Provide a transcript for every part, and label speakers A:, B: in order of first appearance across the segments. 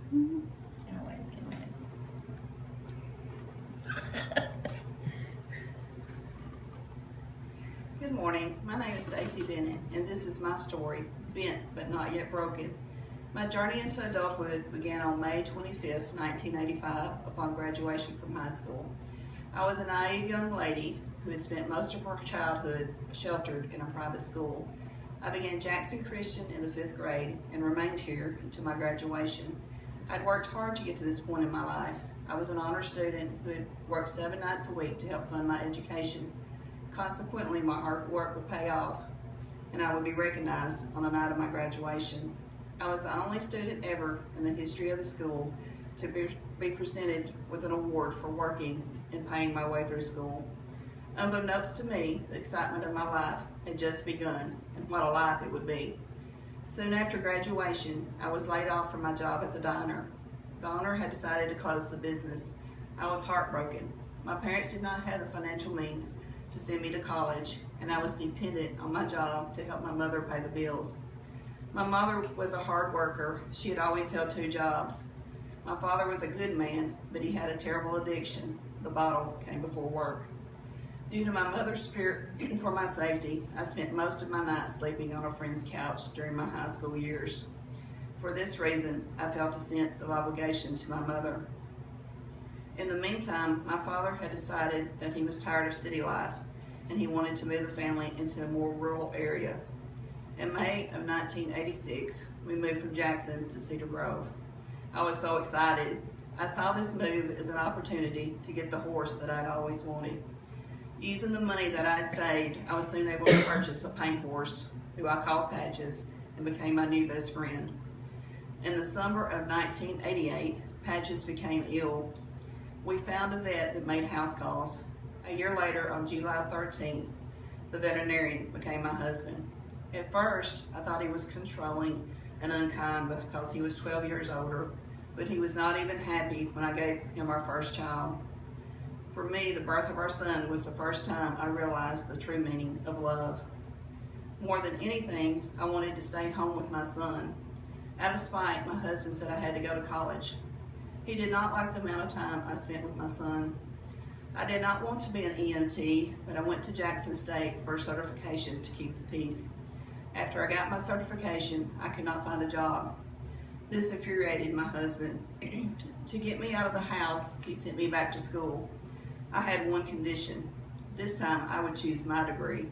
A: Good morning. My name is Stacy Bennett, and this is my story, Bent but Not Yet Broken. My journey into adulthood began on May 25th, 1985, upon graduation from high school. I was a naive young lady who had spent most of her childhood sheltered in a private school. I began Jackson Christian in the 5th grade and remained here until my graduation. I'd worked hard to get to this point in my life. I was an honor student who had worked 7 nights a week to help fund my education. Consequently, my hard work would pay off, and I would be recognized on the night of my graduation. I was the only student ever in the history of the school to be presented with an award for working and paying my way through school. Unbeknownst to me, the excitement of my life had just begun, and what a life it would be. Soon after graduation, I was laid off from my job at the diner. The owner had decided to close the business. I was heartbroken. My parents did not have the financial means to send me to college, and I was dependent on my job to help my mother pay the bills. My mother was a hard worker. She had always held 2 jobs. My father was a good man, but he had a terrible addiction. The bottle came before work. Due to my mother's fear for my safety, I spent most of my nights sleeping on a friend's couch during my high school years. For this reason, I felt a sense of obligation to my mother. In the meantime, my father had decided that he was tired of city life, and he wanted to move the family into a more rural area. In May of 1986, we moved from Jackson to Cedar Grove. I was so excited. I saw this move as an opportunity to get the horse that I'd always wanted. Using the money that I'd saved, I was soon able to purchase a paint horse, who I called Patches, and became my new best friend. In the summer of 1988, Patches became ill. We found a vet that made house calls. A year later, on July 13th, the veterinarian became my husband. At first, I thought he was controlling and unkind because he was 12 years older, but he was not even happy when I gave him our first child. For me, the birth of our son was the first time I realized the true meaning of love. More than anything, I wanted to stay home with my son. Out of spite, my husband said I had to go to college. He did not like the amount of time I spent with my son. I did not want to be an EMT, but I went to Jackson State for a certification to keep the peace. After I got my certification, I could not find a job. This infuriated my husband. To get me out of the house, he sent me back to school. I had one condition. This time I would choose my degree.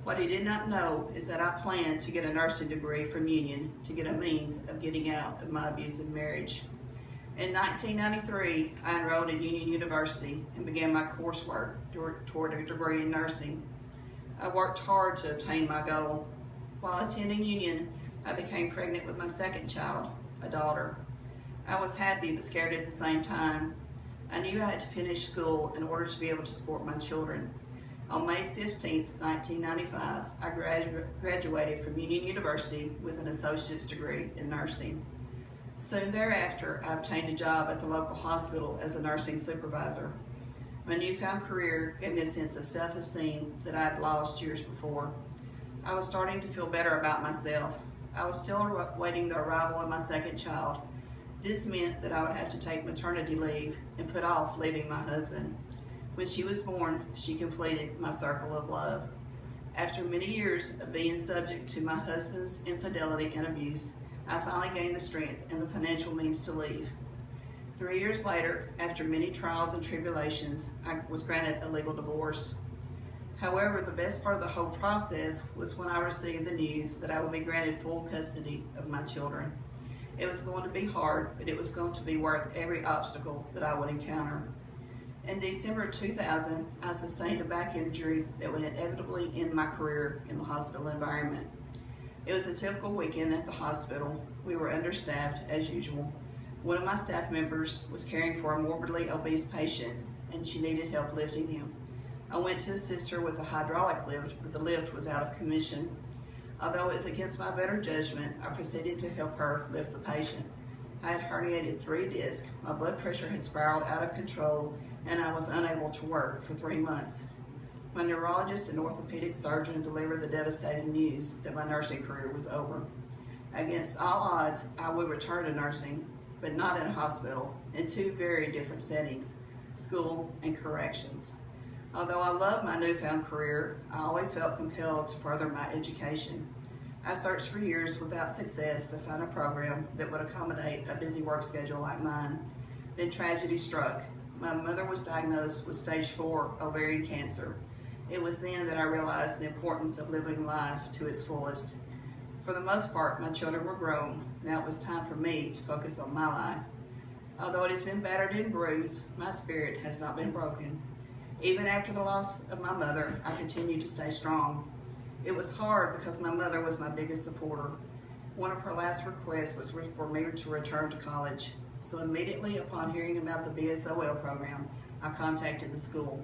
A: What he did not know is that I planned to get a nursing degree from Union to get a means of getting out of my abusive marriage. In 1993, I enrolled in Union University and began my coursework toward a degree in nursing. I worked hard to obtain my goal. While attending Union, I became pregnant with my second child, a daughter. I was happy but scared at the same time. I knew I had to finish school in order to be able to support my children. On May 15, 1995, I graduated from Union University with an associate's degree in nursing. Soon thereafter, I obtained a job at the local hospital as a nursing supervisor. My newfound career gave me a sense of self-esteem that I had lost years before. I was starting to feel better about myself. I was still awaiting the arrival of my second child. This meant that I would have to take maternity leave and put off leaving my husband. When she was born, she completed my circle of love. After many years of being subject to my husband's infidelity and abuse, I finally gained the strength and the financial means to leave. 3 years later, after many trials and tribulations, I was granted a legal divorce. However, the best part of the whole process was when I received the news that I would be granted full custody of my children. It was going to be hard, but it was going to be worth every obstacle that I would encounter. In December 2000, I sustained a back injury that would inevitably end my career in the hospital environment. It was a typical weekend at the hospital. We were understaffed as usual. One of my staff members was caring for a morbidly obese patient, and she needed help lifting him. I went to assist her with the hydraulic lift, but the lift was out of commission. Although it was against my better judgment, I proceeded to help her lift the patient. I had herniated 3 discs, my blood pressure had spiraled out of control, and I was unable to work for 3 months. My neurologist and orthopedic surgeon delivered the devastating news that my nursing career was over. Against all odds, I would return to nursing, but not in a hospital, in two very different settings, school and corrections. Although I love my newfound career, I always felt compelled to further my education. I searched for years without success to find a program that would accommodate a busy work schedule like mine. Then tragedy struck. My mother was diagnosed with stage 4 ovarian cancer. It was then that I realized the importance of living life to its fullest. For the most part, my children were grown. Now it was time for me to focus on my life. Although it has been battered and bruised, my spirit has not been broken. Even after the loss of my mother, I continued to stay strong. It was hard because my mother was my biggest supporter. One of her last requests was for me to return to college. So immediately upon hearing about the BSOL program, I contacted the school.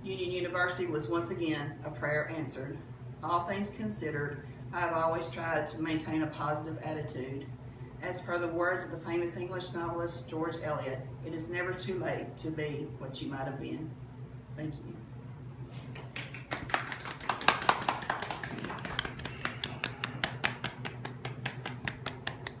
A: Union University was once again a prayer answered. All things considered, I have always tried to maintain a positive attitude. As per the words of the famous English novelist George Eliot, it is never too late to be what you might have been. Thank you.